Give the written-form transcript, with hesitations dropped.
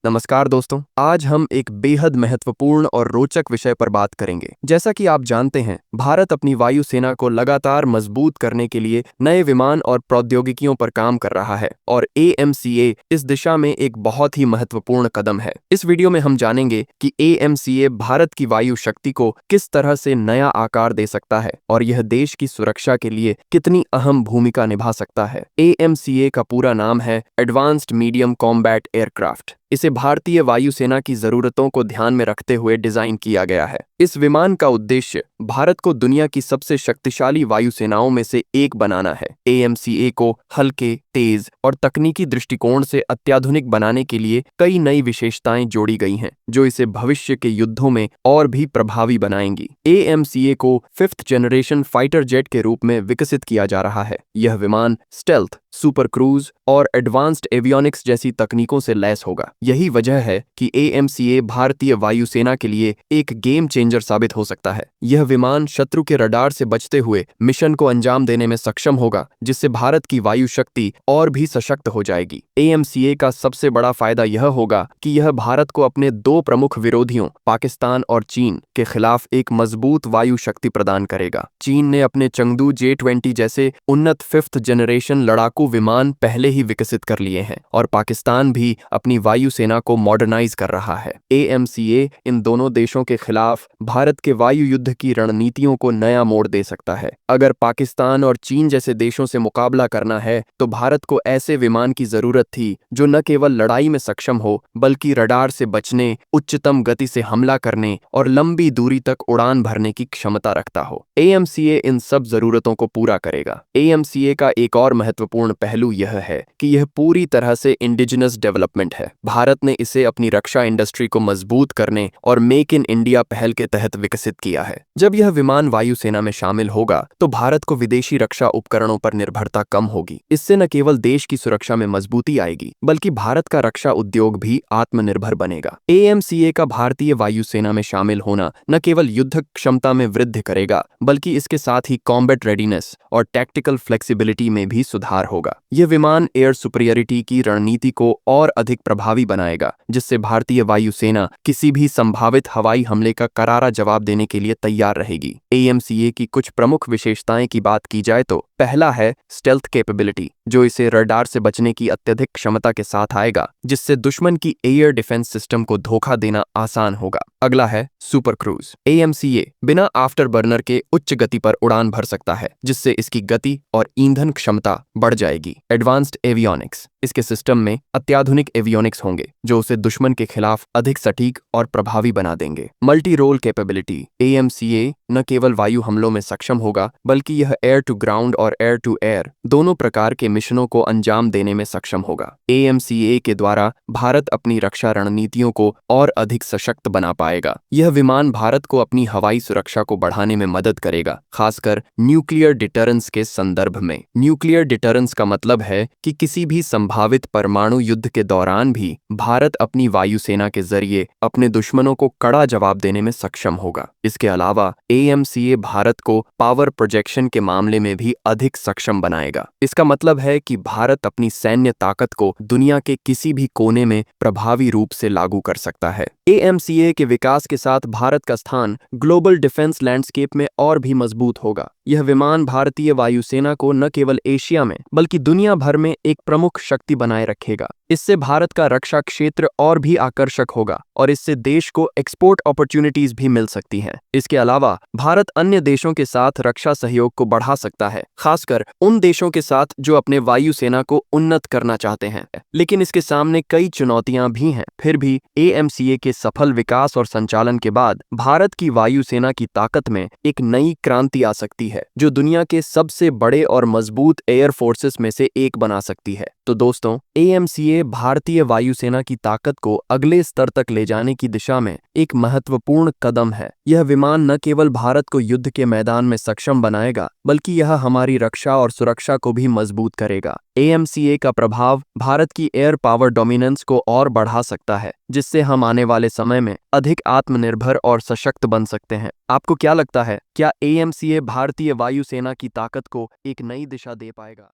नमस्कार दोस्तों, आज हम एक बेहद महत्वपूर्ण और रोचक विषय पर बात करेंगे। जैसा कि आप जानते हैं, भारत अपनी वायुसेना को लगातार मजबूत करने के लिए नए विमान और प्रौद्योगिकियों पर काम कर रहा है और AMCA इस दिशा में एक बहुत ही महत्वपूर्ण कदम है। इस वीडियो में हम जानेंगे कि AMCA भारत की वायु शक्ति को किस तरह से नया आकार दे सकता है और यह देश की सुरक्षा के लिए कितनी अहम भूमिका निभा सकता है। AMCA का पूरा नाम है एडवांस्ड मीडियम कॉम्बैट एयरक्राफ्ट। इसे भारतीय वायुसेना की जरूरतों को ध्यान में रखते हुए डिजाइन किया गया है। इस विमान का उद्देश्य भारत को दुनिया की सबसे शक्तिशाली वायुसेनाओं में से एक बनाना है। AMCA को हल्के, तेज और तकनीकी दृष्टिकोण से अत्याधुनिक बनाने के लिए कई नई विशेषताएं जोड़ी गई हैं, जो इसे भविष्य के युद्धों में और भी प्रभावी बनाएंगी। AMCA को 5th जनरेशन फाइटर जेट के रूप में विकसित किया जा रहा है। यह विमान स्टेल्थ, सुपर क्रूज और एडवांस्ड एवियोनिक्स जैसी तकनीकों से लैस होगा। यही वजह है कि AMCA भारतीय वायुसेना के लिए एक गेम चेंजर साबित हो सकता है। यह विमान शत्रु के रडार से बचते हुए मिशन को अंजाम देने में सक्षम होगा, जिससे भारत की वायु शक्ति और भी सशक्त हो जाएगी। AMCA का सबसे बड़ा फायदा यह होगा कि यह भारत को अपने दो प्रमुख विरोधियों पाकिस्तान और चीन के खिलाफ एक मजबूत वायु शक्ति प्रदान करेगा। चीन ने अपने चंगदू J-20 जैसे उन्नत 5th जनरेशन लड़ाकू विमान पहले ही विकसित कर लिए हैं और पाकिस्तान भी अपनी वायुसेना को मॉडर्नाइज कर रहा है। AMCA इन दोनों देशों के खिलाफ भारत के वायु युद्ध की रणनीतियों को नया मोड़ दे सकता है। अगर पाकिस्तान और चीन जैसे देशों से मुकाबला करना है तो भारत को ऐसे विमान की जरूरत थी जो न केवल लड़ाई में सक्षम हो, बल्कि रडार से बचने, उच्चतम गति से हमला करने और लंबी दूरी तक उड़ान भरने की क्षमता रखता हो। AMCA इन सब जरूरतों को पूरा करेगा। AMCA का एक और महत्वपूर्ण पहलू यह है कि यह पूरी तरह से इंडिजिनस डेवलपमेंट है। भारत ने इसे अपनी रक्षा इंडस्ट्री को मजबूत करने और मेक इन इंडिया पहल के तहत विकसित किया है। जब यह विमान वायुसेना में शामिल होगा तो भारत को विदेशी रक्षा उपकरणों पर निर्भरता कम होगी। इससे न केवल देश की सुरक्षा में मजबूती आएगी, बल्कि भारत का रक्षा उद्योग भी आत्मनिर्भर बनेगा। AMCA का भारतीय वायुसेना में शामिल होना न केवल युद्ध क्षमता में वृद्धि करेगा, बल्कि इसके साथ ही कॉम्बैट रेडीनेस और टैक्टिकल फ्लेक्सिबिलिटी में भी सुधार होगा। यह विमान एयर सुपीरियरिटी की रणनीति को और अधिक प्रभावी बनाएगा, जिससे भारतीय वायुसेना किसी भी संभावित हवाई हमले का करारा जवाब देने के लिए तैयार रहेगी। AMCA की कुछ प्रमुख विशेषताएं की बात की जाए तो पहला है स्टेल्थ कैपेबिलिटी, जो इसे रडार से बचने की अत्यधिक क्षमता के साथ आएगा, जिससे दुश्मन की एयर डिफेंस सिस्टम को धोखा देना आसान होगा। अगला है सुपर क्रूज। AMCA बिना आफ्टर बर्नर के उच्च गति पर उड़ान भर सकता है, जिससे इसकी गति और ईंधन क्षमता बढ़ जाएगी। एडवांस्ड एवियोनिक्स, इसके सिस्टम में अत्याधुनिक एवियोनिक्स होंगे जो उसे दुश्मन के खिलाफ अधिक सटीक और प्रभावी बना देंगे। मल्टी रोल कैपेबिलिटी, AMCA न केवल वायु हमलों में सक्षम होगा, बल्कि यह एयर टू ग्राउंड और एयर टू एयर दोनों प्रकार के मिशनों को अंजाम देने में सक्षम होगा। AMCA के द्वारा भारत अपनी रक्षा रणनीतियों को और अधिक सशक्त बना पाएगा। यह विमान भारत को अपनी हवाई सुरक्षा को बढ़ाने में मदद करेगा, खासकर न्यूक्लियर डिटरेंस के संदर्भ में। न्यूक्लियर डिटरेंस का मतलब है कि किसी भी संभावित परमाणु युद्ध के दौरान भी भारत अपनी वायुसेना के जरिए अपने दुश्मनों को कड़ा जवाब देने में सक्षम होगा। इसके अलावा AMCA भारत को पावर प्रोजेक्शन के मामले में भी अधिक सक्षम बनाएगा। इसका मतलब है कि भारत अपनी सैन्य ताकत को दुनिया के किसी भी कोने में प्रभावी रूप से लागू कर सकता है। AMCA के विकास के साथ भारत का स्थान ग्लोबल डिफेंस लैंडस्केप में और भी मजबूत होगा। यह विमान भारतीय वायुसेना को न केवल एशिया में बल्कि दुनिया भर में एक प्रमुख शक्ति बनाए रखेगा। इससे भारत का रक्षा क्षेत्र और भी आकर्षक होगा और इससे देश को एक्सपोर्ट अपॉर्चुनिटीज भी मिल सकती हैं। इसके अलावा भारत अन्य देशों के साथ रक्षा सहयोग को बढ़ा सकता है, खासकर उन देशों के साथ जो अपने वायुसेना को उन्नत करना चाहते हैं। लेकिन इसके सामने कई चुनौतियां भी हैं। फिर भी AMCA के सफल विकास और संचालन के बाद भारत की वायुसेना की ताकत में एक नई क्रांति आ सकती है, जो दुनिया के सबसे बड़े और मजबूत एयर फोर्सेस में से एक बना सकती है। तो दोस्तों, AMCA भारतीय वायुसेना की ताकत को अगले स्तर तक ले जाने की दिशा में एक महत्वपूर्ण कदम है। यह विमान न केवल भारत को युद्ध के मैदान में सक्षम बनाएगा, बल्कि यह हमारी रक्षा और सुरक्षा को भी मजबूत करेगा। AMCA का प्रभाव भारत की एयर पावर डोमिनेंस को और बढ़ा सकता है, जिससे हम आने वाले समय में अधिक आत्मनिर्भर और सशक्त बन सकते हैं। आपको क्या लगता है, क्या AMCA भारतीय वायुसेना की ताकत को एक नई दिशा दे पाएगा?